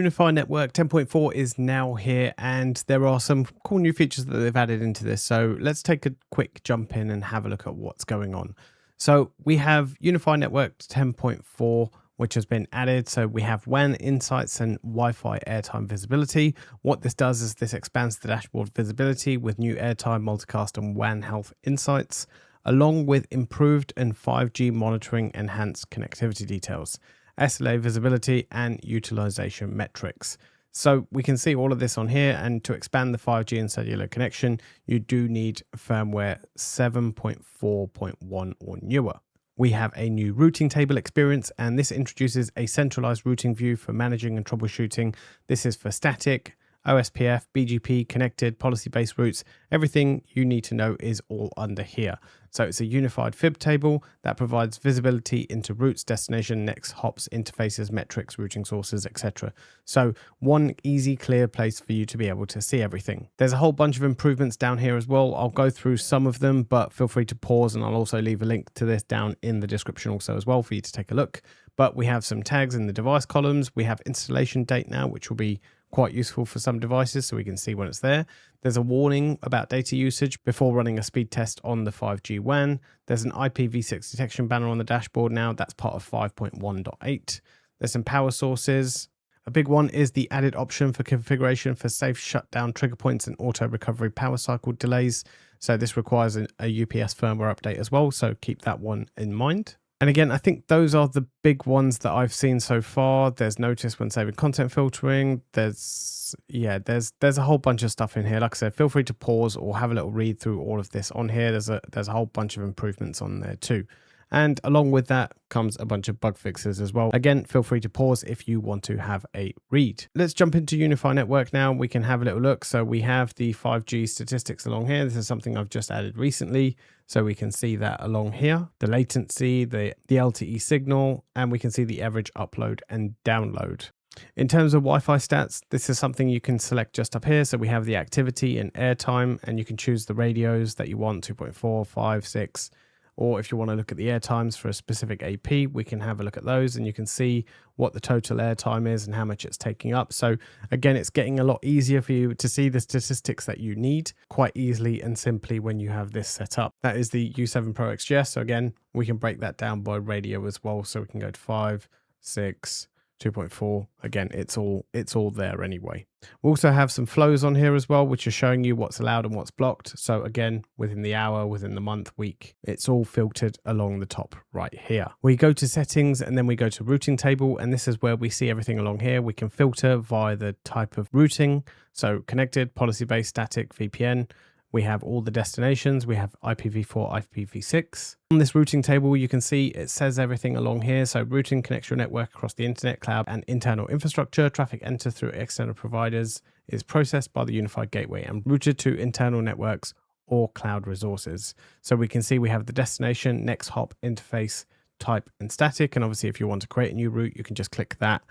UniFi Network 10.4 is now here, and there are some cool new features that they've added into this. So let's take a quick jump in and have a look at what's going on. So we have UniFi Network 10.4, which has been added. So we have WAN insights and Wi-Fi airtime visibility. What this does is this expands the dashboard visibility with new airtime, multicast, and WAN health insights, along with improved and 5G monitoring, enhanced connectivity details, SLA visibility, and utilization metrics. So we can see all of this on here, and to expand the 5G and cellular connection, you do need firmware 7.4.1 or newer. We have a new routing table experience, and this introduces a centralized routing view for managing and troubleshooting. This is for static, OSPF, BGP, connected, policy-based routes. Everything you need to know is all under here. So it's a unified fib table that provides visibility into routes, destination, next hops, interfaces, metrics, routing sources, etc. So one easy, clear place for you to be able to see everything. There's a whole bunch of improvements down here as well. I'll go through some of them, but feel free to pause, and I'll also leave a link to this down in the description also as well for you to take a look. But we have some tags in the device columns. We have installation date now, which will be quite useful for some devices so we can see when it's there. There's a warning about data usage before running a speed test on the 5G WAN. There's an IPv6 detection banner on the dashboard now. That's part of 5.1.8. There's some power sources. A big one is the added option for configuration for safe shutdown trigger points and auto recovery power cycle delays. So this requires a UPS firmware update as well, so keep that one in mind. And again, I think those are the big ones that I've seen so far. There's notice when saving content filtering. There's a whole bunch of stuff in here. Like I said, feel free to pause or have a little read through all of this on here. There's a whole bunch of improvements on there too. And along with that comes a bunch of bug fixes as well. Again, feel free to pause if you want to have a read. Let's jump into UniFi Network now. We can have a little look. So we have the 5G statistics along here. This is something I've just added recently. So we can see that along here, the latency, the LTE signal, and we can see the average upload and download. In terms of Wi-Fi stats, this is something you can select just up here. So we have the activity and airtime, and you can choose the radios that you want, 2.4, 5, 6. Or if you want to look at the airtimes for a specific AP, we can have a look at those, and you can see what the total airtime is and how much it's taking up. So again, it's getting a lot easier for you to see the statistics that you need quite easily and simply when you have this set up. That is the U7 Pro XGS. So again, we can break that down by radio as well. So we can go to 5, 6, 2.4. Again, it's all there anyway. We also have some flows on here as well, which are showing you what's allowed and what's blocked. So again, within the hour, within the month, week, it's all filtered along the top right here. We go to settings, and then we go to routing table, and this is where we see everything along here. We can filter via the type of routing. So connected, policy-based, static, VPN. We have all the destinations. We have IPv4, IPv6. On this routing table, you can see it says everything along here. So routing connects your network across the internet, cloud, and internal infrastructure. Traffic entered through external providers is processed by the unified gateway and routed to internal networks or cloud resources. So we can see we have the destination, next hop, interface, type, and static. And obviously, if you want to create a new route, you can just click that.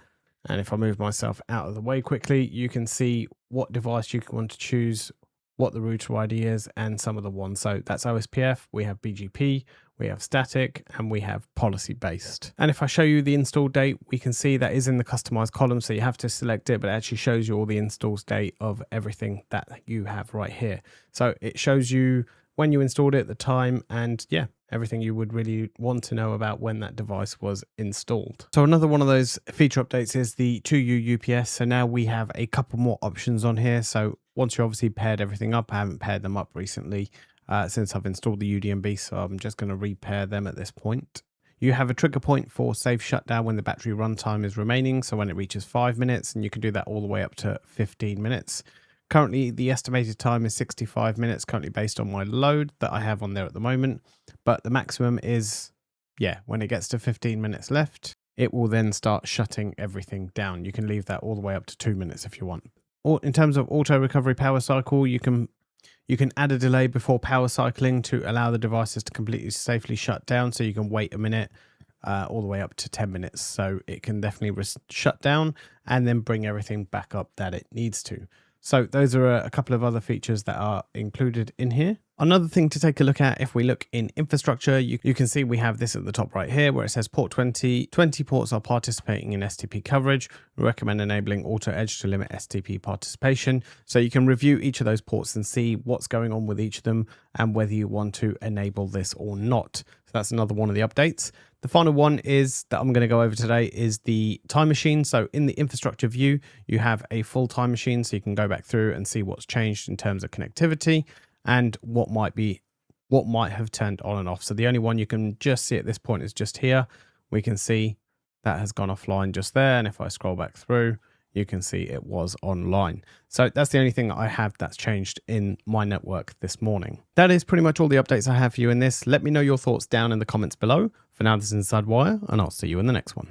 And if I move myself out of the way quickly, you can see what device you want to choose, what the router ID is, and some of the ones. So that's OSPF, we have BGP, we have static, and we have policy based. And if I show you the install date, we can see that is in the customized column. So you have to select it, but it actually shows you all the installs date of everything that you have right here. So it shows you when you installed it, the time, and yeah, everything you would really want to know about when that device was installed. So another one of those feature updates is the 2U UPS. So now we have a couple more options on here. So once you obviously paired everything up, I haven't paired them up recently since I've installed the UDMB, so I'm just going to repair them at this point. You have a trigger point for safe shutdown when the battery runtime is remaining. So when it reaches 5 minutes, and you can do that all the way up to 15 minutes. Currently, the estimated time is 65 minutes, currently based on my load that I have on there at the moment. But the maximum is, when it gets to 15 minutes left, it will then start shutting everything down. You can leave that all the way up to 2 minutes if you want. Or in terms of auto recovery power cycle, you can add a delay before power cycling to allow the devices to completely safely shut down. So you can wait a minute all the way up to 10 minutes. So it can definitely shut down and then bring everything back up that it needs to. So those are a couple of other features that are included in here. Another thing to take a look at, if we look in infrastructure, you can see we have this at the top right here where it says port 20. 20 ports are participating in STP coverage. We recommend enabling auto edge to limit STP participation. So you can review each of those ports and see what's going on with each of them and whether you want to enable this or not. So that's another one of the updates. The final one is that I'm going to go over today is the time machine. So in the infrastructure view, you have a full time machine, so you can go back through and see what's changed in terms of connectivity and what might have turned on and off. So the only one you can just see at this point is just here. We can see that has gone offline just there. And if I scroll back through, you can see it was online. So that's the only thing that I have that's changed in my network this morning. That is pretty much all the updates I have for you in this. Let me know your thoughts down in the comments below. For now, this is InsideWire, and I'll see you in the next one.